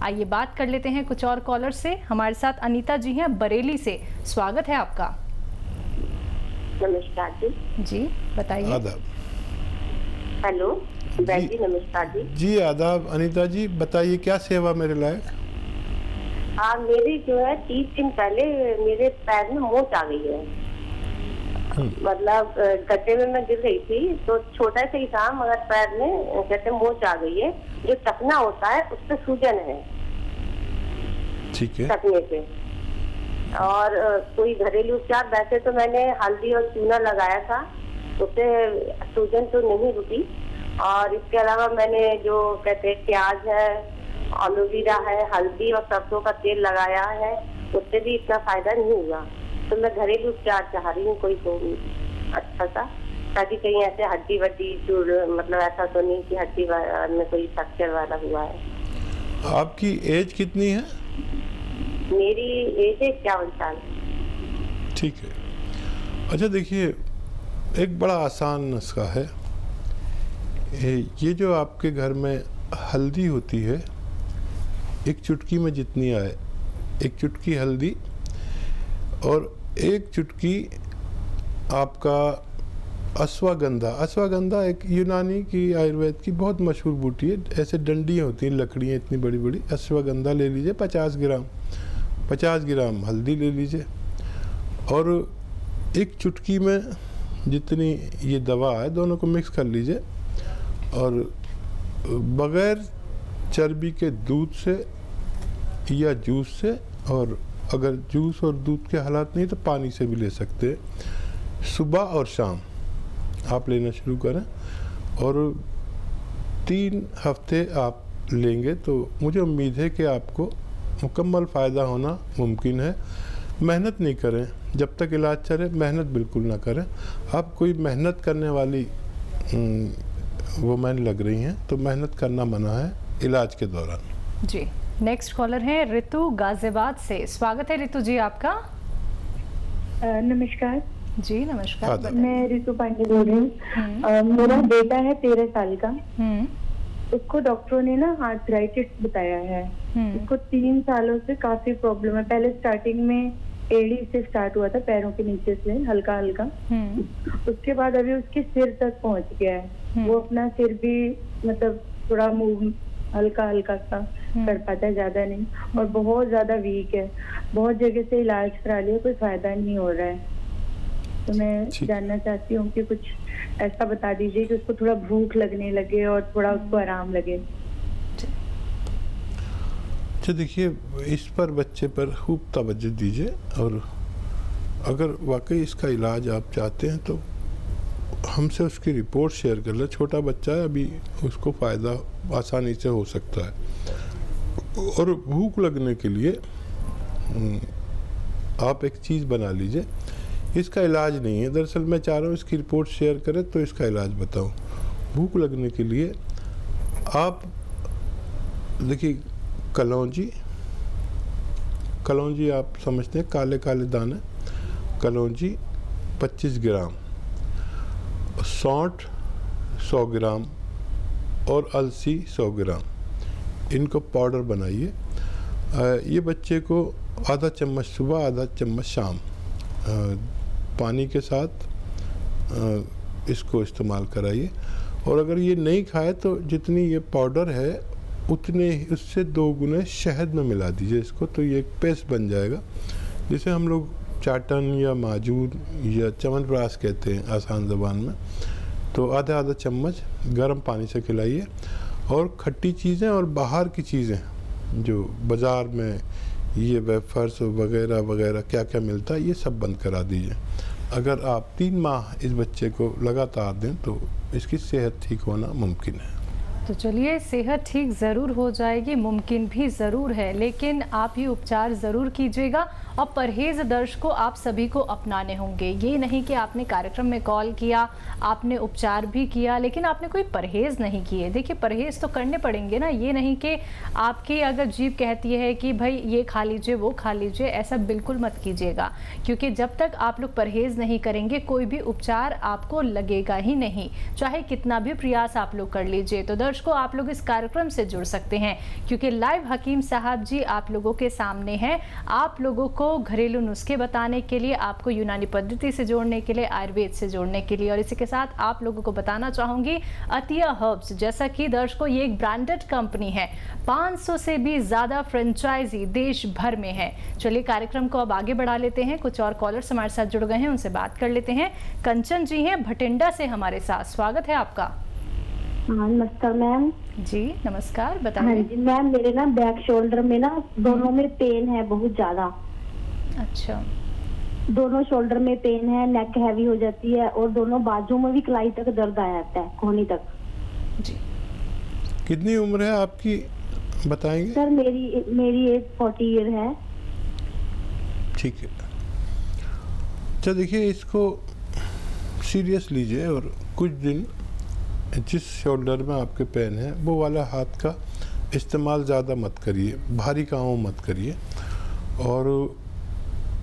आइए बात कर लेते हैं कुछ और कॉलर से। हमारे साथ अनीता जी हैं बरेली से, स्वागत है आपका। नमस्कार जी। जी बताइए। आदाब। हेलो जी, नमस्कार जी। जी आदाब अनीता जी, बताइए क्या सेवा मेरे लायक। हाँ, मेरी जो है 30 दिन पहले मेरे पैर में मोच आ गई है। मतलब गड्ढे में मैं गिर गई थी, तो छोटा सा ही था, मगर पैर में कहते मोच आ गई है। जो टकना होता है उस पर सूजन है। ठीक है। टकने पे और कोई घरेलू उपचार, वैसे तो मैंने हल्दी और चूना लगाया था, उससे सूजन तो नहीं रुकी। और इसके अलावा मैंने जो कहते हैं प्याज है, एलोवेरा है, हल्दी और सरसों का तेल लगाया है, उससे भी इतना फायदा नहीं हुआ। तो मैं घरेलू उपचार चाह रही हूँ कोई अच्छा सा, ताकि कहीं ऐसे हड्डी वड्डी मतलब ऐसा तो नहीं कि हड्डी में कोई फ्रैक्चर वाला हुआ है। आपकी एज कितनी है? मेरी एज है 51 साल। ठीक है। अच्छा देखिए, एक बड़ा आसान नुस्खा है। ये जो आपके घर में हल्दी होती है, एक चुटकी में जितनी आए, एक चुटकी हल्दी और एक चुटकी आपका अश्वगंधा। अश्वगंधा एक यूनानी की, आयुर्वेद की बहुत मशहूर बूटी है। ऐसे डंडियाँ होती हैं, लकड़ियाँ इतनी बड़ी बड़ी। अश्वगंधा ले लीजिए 50 ग्राम, 50 ग्राम हल्दी ले लीजिए, और एक चुटकी में जितनी ये दवा है, दोनों को मिक्स कर लीजिए। और बग़ैर चर्बी के दूध से या जूस से, और अगर जूस और दूध के हालात नहीं तो पानी से भी ले सकते हैं। सुबह और शाम आप लेना शुरू करें, और 3 हफ्ते आप लेंगे तो मुझे उम्मीद है कि आपको मुकम्मल फ़ायदा होना मुमकिन है। मेहनत नहीं करें, जब तक इलाज चले मेहनत बिल्कुल ना करें। आप कोई मेहनत करने वाली वुमेन लग रही हैं, तो मेहनत करना मना है इलाज के दौरान। जी नेक्स्ट कॉलर है ऋतु गाजियाबाद से, स्वागत है ऋतु जी आपका। नमस्कार जी नमस्कार। मैं ऋतु पांडे बोल रही हूँ। मेरा बेटा है 13 साल का। उसको डॉक्टरों ने ना आर्थराइटिस बताया है। उसको 3 सालों से काफी प्रॉब्लम है। पहले स्टार्टिंग में एड़ी से स्टार्ट हुआ था, पैरों के नीचे से हल्का हल्का। उसके बाद अभी उसके सिर तक पहुंच गया है। वो अपना सिर भी मतलब थोड़ा मूव हल्का हल्का सा कर पाता है, ज्यादा नहीं। और बहुत ज्यादा वीक है। बहुत जगह से इलाज करा लिया, कोई फायदा नहीं हो रहा है। तो मैं जानना चाहती हूँ कि कुछ ऐसा बता दीजिए कि उसको थोड़ा भूख लगने लगे और थोड़ा उसको आराम लगे। अच्छा देखिए, इस पर बच्चे पर खूब तवज्जो दीजिए, और अगर वाकई इसका इलाज आप चाहते हैं तो हमसे उसकी रिपोर्ट शेयर कर लें। छोटा बच्चा है अभी, उसको फ़ायदा आसानी से हो सकता है। और भूख लगने के लिए आप एक चीज़ बना लीजिए। इसका इलाज नहीं है, दरअसल मैं चाह रहा हूँ इसकी रिपोर्ट शेयर करें तो इसका इलाज बताऊँ। भूख लगने के लिए आप देखिए, कलौंजी आप समझते हैं, काले काले दाने, कलौंजी 25 ग्राम, सौंठ 100 ग्राम और अलसी 100 ग्राम, इनको पाउडर बनाइए। ये बच्चे को आधा चम्मच सुबह, आधा चम्मच शाम पानी के साथ इसको इस्तेमाल कराइए। और अगर ये नहीं खाए तो जितनी ये पाउडर है उतने उससे 2 गुने शहद में मिला दीजिए इसको, तो ये एक पेस्ट बन जाएगा, जिसे हम लोग चाटन या माजून या च्यवनप्राश कहते हैं आसान ज़बान में। तो आधा आधा चम्मच गर्म पानी से खिलाइए। और खट्टी चीज़ें और बाहर की चीज़ें जो बाज़ार में ये वेफर्स वगैरह वगैरह क्या क्या मिलता है, ये सब बंद करा दीजिए। अगर आप 3 माह इस बच्चे को लगातार दें तो इसकी सेहत ठीक होना मुमकिन है। तो चलिए, सेहत ठीक ज़रूर हो जाएगी, मुमकिन भी ज़रूर है, लेकिन आप ये उपचार ज़रूर कीजिएगा और परहेज दर्शकों आप सभी को अपनाने होंगे। ये नहीं कि आपने कार्यक्रम में कॉल किया, आपने उपचार भी किया, लेकिन आपने कोई परहेज नहीं किए। देखिए परहेज तो करने पड़ेंगे ना, ये नहीं कि आपकी अगर जीभ कहती है कि भाई ये खा लीजिए वो खा लीजिए, ऐसा बिल्कुल मत कीजिएगा, क्योंकि जब तक आप लोग परहेज नहीं करेंगे कोई भी उपचार आपको लगेगा ही नहीं, चाहे कितना भी प्रयास आप लोग कर लीजिए। तो दर्शकों आप लोग इस कार्यक्रम से जुड़ सकते हैं, क्योंकि लाइव हकीम साहब जी आप लोगों के सामने हैं। आप लोगों को घरेलू नुस्खे बताने के लिए, आपको यूनानी पद्धति से जोड़ने के लिए, आयुर्वेद से जोड़ने के लिए। और इसी के साथ आप लोगों को बताना चाहूंगी अतिया हर्ब्स, जैसा कि दर्शकों ये एक ब्रांडेड कंपनी है, 500 से भी ज्यादा फ्रेंचाइजी देश भर में है। चलिए कार्यक्रम को अब आगे बढ़ा लेते हैं। कुछ और कॉलर्स हमारे साथ जुड़ गए हैं, उनसे बात कर लेते हैं। कंचन जी हैं भटिंडा से हमारे साथ, स्वागत है आपका। हाँ नमस्कार मैम। जी नमस्कार, हाँ बताइए। जी मैम, मेरे ना बैक शोल्डर में ना दोनों में पेन है बहुत ज्यादा। अच्छा, दोनों शोल्डर में पेन है, नेक हैवी हो जाती है और दोनों बाजू में भी कलाई तक दर्द आ जाता है, कोहनी तक। जी कितनी उम्र है आपकी बताएंगे? सर मेरी एज 40 ईयर है। ठीक है। अच्छा देखिए, इसको सीरियस लीजिए और कुछ दिन जिस शोल्डर में आपके पेन है वो वाला हाथ का इस्तेमाल ज़्यादा मत करिए, भारी कामों मत करिए। और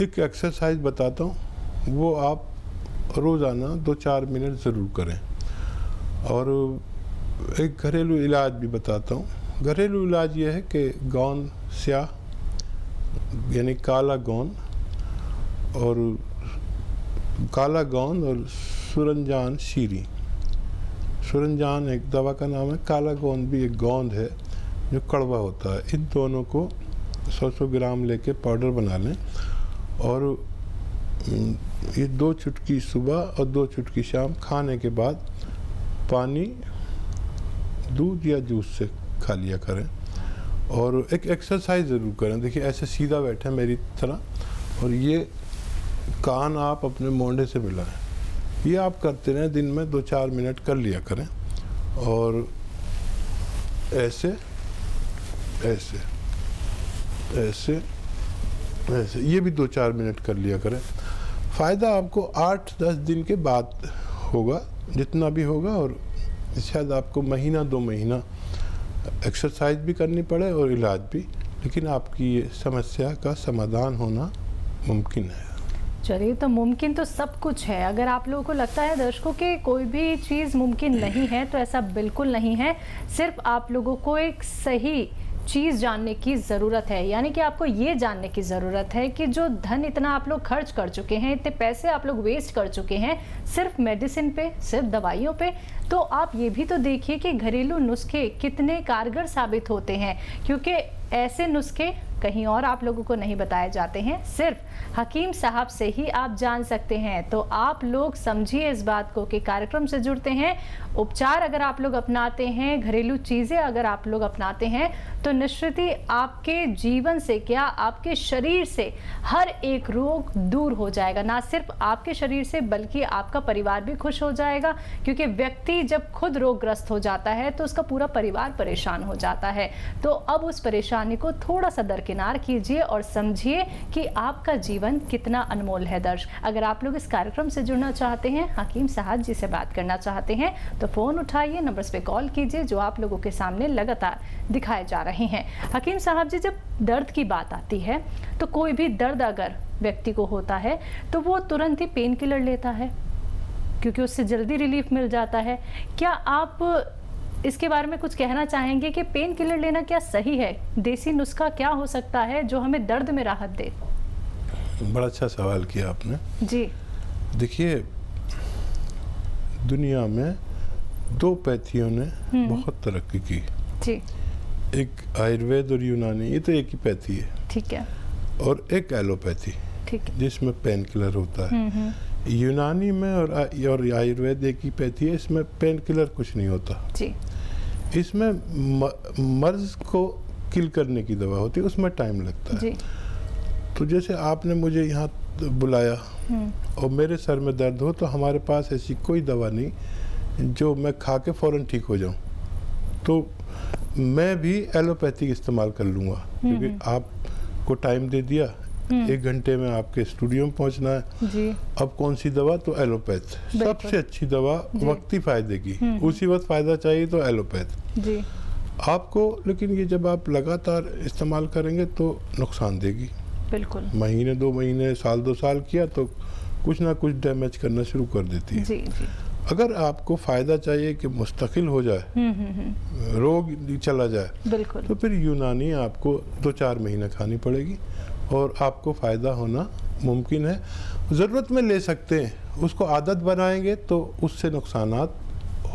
एक एक्सरसाइज बताता हूँ, वो आप रोज़ाना 2-4 मिनट ज़रूर करें। और एक घरेलू इलाज भी बताता हूँ। घरेलू इलाज ये है कि गोंद स्याह यानी काला गोंद और सुरंजान शीरी। सुरंजान एक दवा का नाम है, काला गोंद भी एक गोंद है जो कड़वा होता है। इन दोनों को 100 ग्राम लेके पाउडर बना लें और ये 2 चुटकी सुबह और 2 चुटकी शाम खाने के बाद पानी दूध या जूस से खा लिया करें। और एक एक्सरसाइज ज़रूर करें। देखिए ऐसे सीधा बैठे मेरी तरह और ये कान आप अपने मोंढे से मिलाएं। ये आप करते रहें, दिन में 2-4 मिनट कर लिया करें। और ऐसे ऐसे ऐसे ऐसे ये भी 2-4 मिनट कर लिया करें। फ़ायदा आपको 8-10 दिन के बाद होगा, जितना भी होगा। और शायद आपको महीना 2 महीना एक्सरसाइज भी करनी पड़े और इलाज भी, लेकिन आपकी ये समस्या का समाधान होना मुमकिन है। चलिए, तो मुमकिन तो सब कुछ है। अगर आप लोगों को लगता है दर्शकों कि कोई भी चीज़ मुमकिन नहीं है, तो ऐसा बिल्कुल नहीं है। सिर्फ आप लोगों को एक सही चीज़ जानने की ज़रूरत है, यानी कि आपको ये जानने की ज़रूरत है कि जो धन इतना आप लोग खर्च कर चुके हैं, इतने पैसे आप लोग वेस्ट कर चुके हैं सिर्फ मेडिसिन पे, सिर्फ दवाइयों पे, तो आप ये भी तो देखिए कि घरेलू नुस्खे कितने कारगर साबित होते हैं। क्योंकि ऐसे नुस्खे कहीं और आप लोगों को नहीं बताए जाते हैं, सिर्फ हकीम साहब से ही आप जान सकते हैं। तो आप लोग समझिए इस बात को कि कार्यक्रम से जुड़ते हैं, उपचार अगर आप लोग अपनाते हैं, घरेलू चीज़ें अगर आप लोग अपनाते हैं, तो निश्चित ही आपके जीवन से क्या, आपके शरीर से हर एक रोग दूर हो जाएगा। ना सिर्फ आपके शरीर से बल्कि आपका परिवार भी खुश हो जाएगा, क्योंकि व्यक्ति जब खुद रोगग्रस्त हो जाता है तो उसका पूरा परिवार परेशान हो जाता है। तो अब उस परेशानी को थोड़ा सा दरकिनार कीजिए और समझिए कि आपका जीवन कितना अनमोल है। दर्शक, अगर आप लोग इस कार्यक्रम से जुड़ना चाहते हैं, हकीम साहब जी से बात करना चाहते हैं, तो फ़ोन उठाइए, नंबर्स पे कॉल कीजिए जो आप लोगों के सामने लगातार दिखाए जा रहे हैं। हकीम साहब जी, जब दर्द की बात आती है तो कोई भी दर्द अगर व्यक्ति को होता है तो वो तुरंत ही पेन किलर लेता है, क्योंकि उससे जल्दी रिलीफ मिल जाता है। क्या आप इसके बारे में कुछ कहना चाहेंगे कि पेन किलर लेना क्या सही है? देसी नुस्खा क्या हो सकता है जो हमें दर्द में राहत दे? बड़ा अच्छा सवाल किया आपने जी। देखिए, दुनिया में 2 पैथियों ने बहुत तरक्की की जी। एक आयुर्वेद और यूनानी, ये तो एक ही पैथी है, ठीक है, और एक एलोपैथी, ठीक है, जिसमें पेन किलर होता है। यूनानी में और आयुर्वेद एक ही पैथी है, इसमें पेन किलर कुछ नहीं होता जी। इसमें मर्ज को किल करने की दवा होती है, उसमें टाइम लगता है जी। तो जैसे आपने मुझे यहाँ बुलाया और मेरे सर में दर्द हो, तो हमारे पास ऐसी कोई दवा नहीं जो मैं खा के फ़ौरन ठीक हो जाऊँ। तो मैं भी एलोपैथिक इस्तेमाल कर लूँगा, क्योंकि आपको टाइम दे दिया, 1 घंटे में आपके स्टूडियो में पहुंचना है। जी। अब कौन सी दवा, तो एलोपैथ सबसे अच्छी दवा, वक्ती फायदे की, उसी वक्त फायदा चाहिए तो एलोपैथ जी आपको। लेकिन ये जब आप लगातार इस्तेमाल करेंगे तो नुकसान देगी। बिल्कुल। महीने 2 महीने, साल 2 साल किया तो कुछ ना कुछ डैमेज करना शुरू कर देती है। जी जी। अगर आपको फ़ायदा चाहिए कि मुस्तकिल हो जाए, रोग चला जाए, बिल्कुल। तो फिर यूनानी आपको 2-4 महीने खानी पड़ेगी और आपको फ़ायदा होना मुमकिन है। ज़रूरत में ले सकते हैं, उसको आदत बनाएंगे तो उससे नुकसानात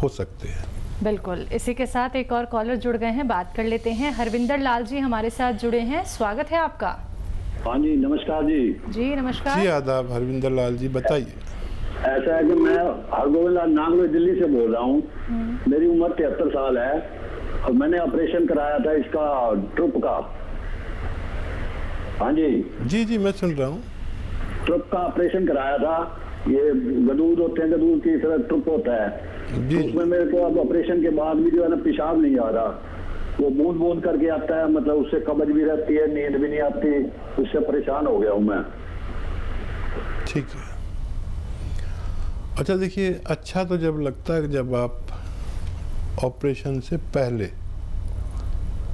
हो सकते हैं। बिल्कुल। इसी के साथ एक और कॉलर जुड़ गए हैं, बात कर लेते हैं। हरविंदर लाल जी हमारे साथ जुड़े हैं, स्वागत है आपका। हाँ जी, नमस्कार जी। जी नमस्कार। जी आदाब हरविंदर लाल जी, बताइए। ऐसा है कि मैं हरगोविंद लाल नागलोई दिल्ली से बोल रहा हूँ। मेरी उम्र 73 साल है और मैंने ऑपरेशन कराया था इसका ट्रुप का। हाँ जी जी जी मैं सुन रहा हूँ। ट्रुप का ऑपरेशन कराया था। ये गदूद होते हैं, गदूद की तरह ट्रुप होता है जी। उसमें मेरे को अब ऑपरेशन के बाद भी जो है ना पेशाब नहीं आ रहा, वो बूंद बूंद करके आता है, मतलब उससे कब्ज भी रहती है, नींद भी नहीं आती, उससे परेशान हो गया हूँ मैं। ठीक है। अच्छा देखिए, अच्छा तो जब लगता है जब आप ऑपरेशन से पहले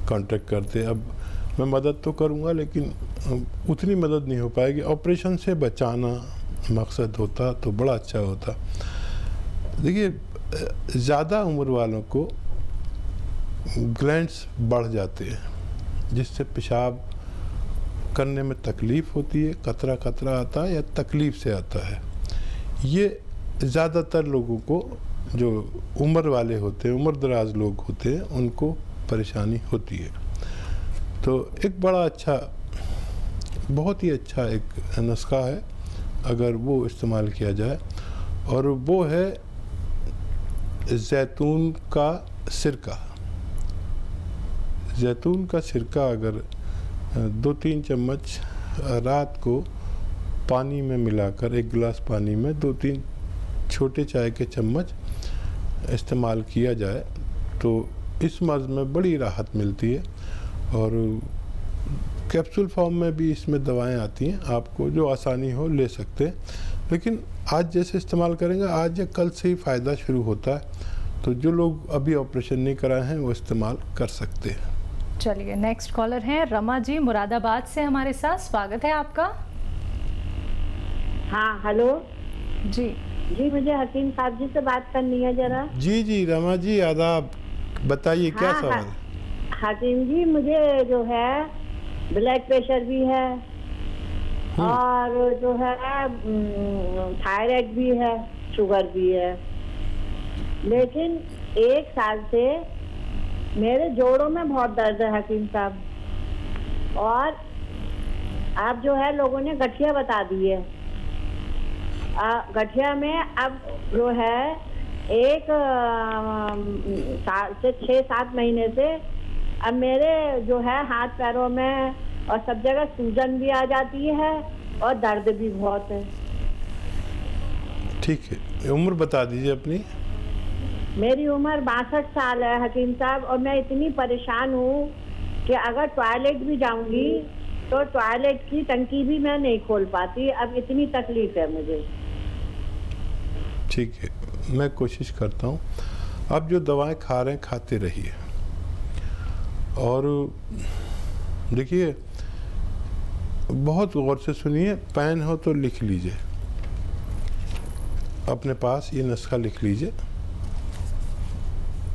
कांटेक्ट करते हैं। अब मैं मदद तो करूंगा लेकिन उतनी मदद नहीं हो पाएगी। ऑपरेशन से बचाना मकसद होता तो बड़ा अच्छा होता। देखिए, ज़्यादा उम्र वालों को ग्लैंड्स बढ़ जाते हैं जिससे पेशाब करने में तकलीफ़ होती है, कतरा कतरा आता है या तकलीफ़ से आता है। ये ज़्यादातर लोगों को, जो उम्र वाले होते हैं, उम्र दराज लोग होते हैं, उनको परेशानी होती है। तो एक बड़ा अच्छा, बहुत ही अच्छा एक नुस्खा है अगर वो इस्तेमाल किया जाए, और वो है जैतून का सिरका। जैतून का सिरका अगर 2-3 चम्मच रात को पानी में मिलाकर, 1 गिलास पानी में 2-3 छोटे चाय के चम्मच इस्तेमाल किया जाए तो इस मर्ज़ में बड़ी राहत मिलती है। और कैप्सूल फॉर्म में भी इसमें दवाएं आती हैं, आपको जो आसानी हो ले सकते हैं। लेकिन आज जैसे इस्तेमाल करेंगे, आज या कल से ही फ़ायदा शुरू होता है। तो जो लोग अभी ऑपरेशन नहीं कराए हैं वो इस्तेमाल कर सकते हैं। चलिए, नेक्स्ट कॉलर हैं रमा जी मुरादाबाद से हमारे साथ, स्वागत है आपका। हाँ हेलो जी जी, मुझे हकीम साहब जी से बात करनी है जरा। जी जी रमा जी आदाब, बताइए क्या हाँ, सवाल। हकीम जी, मुझे जो है ब्लड प्रेशर भी है और जो है थायराइड भी है, शुगर भी है, लेकिन 1 साल से मेरे जोड़ों में बहुत दर्द है हकीम साहब। और आप जो है लोगों ने गठिया बता दी है। गठिया में अब जो है 1 साल से 6-7 महीने से अब मेरे जो है हाथ पैरों में और सब जगह सूजन भी आ जाती है और दर्द भी बहुत है। ठीक है, उम्र बता दीजिए अपनी। मेरी उम्र 62 साल है हकीम साहब, और मैं इतनी परेशान हूँ कि अगर टॉयलेट भी जाऊंगी तो टॉयलेट की टंकी भी मैं नहीं खोल पाती। अब इतनी तकलीफ है मुझे। ठीक है, मैं कोशिश करता हूँ। आप जो दवाएं खा रहे हैं खाते रहिए, और देखिए बहुत गौर से सुनिए। पेन हो तो लिख लीजिए, अपने पास ये नुस्खा लिख लीजिए।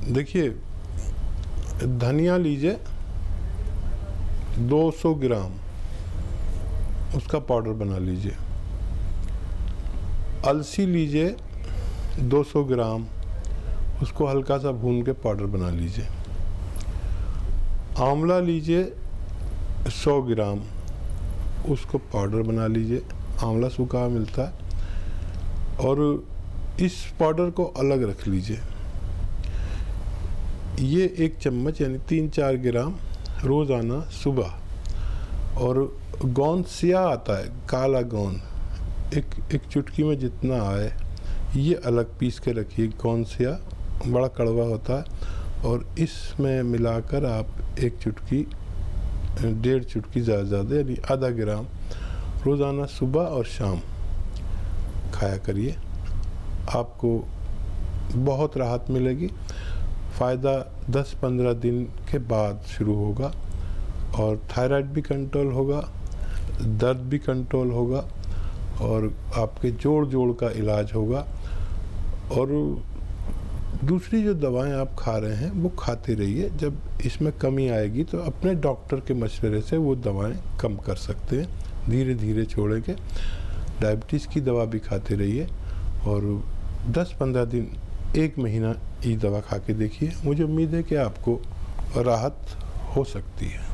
देखिए, धनिया लीजिए 200 ग्राम, उसका पाउडर बना लीजिए। अलसी लीजिए 200 ग्राम, उसको हल्का सा भून के पाउडर बना लीजिए। आंवला लीजिए 100 ग्राम, उसको पाउडर बना लीजिए। आंवला सूखा मिलता है, और इस पाउडर को अलग रख लीजिए। ये 1 चम्मच यानी 3-4 ग्राम रोज़ाना सुबह। और गोंद स्याह आता है, काला गोंद, एक चुटकी में जितना आए ये अलग पीस के रखिए। गोंद स्याह बड़ा कड़वा होता है, और इसमें मिलाकर आप 1 चुटकी, 1.5 चुटकी ज़्यादा यानी आधा ग्राम रोज़ाना सुबह और शाम खाया करिए, आपको बहुत राहत मिलेगी। फ़ायदा 10-15 दिन के बाद शुरू होगा और थायराइड भी कंट्रोल होगा, दर्द भी कंट्रोल होगा और आपके जोड़ का इलाज होगा। और दूसरी जो दवाएं आप खा रहे हैं वो खाते रहिए, जब इसमें कमी आएगी तो अपने डॉक्टर के मशवरे से वो दवाएं कम कर सकते हैं, धीरे धीरे छोड़ेंगे। डायबिटीज़ की दवा भी खाते रहिए और 10-15 दिन 1 महीना ये दवा खा के देखिए, मुझे उम्मीद है कि आपको राहत हो सकती है।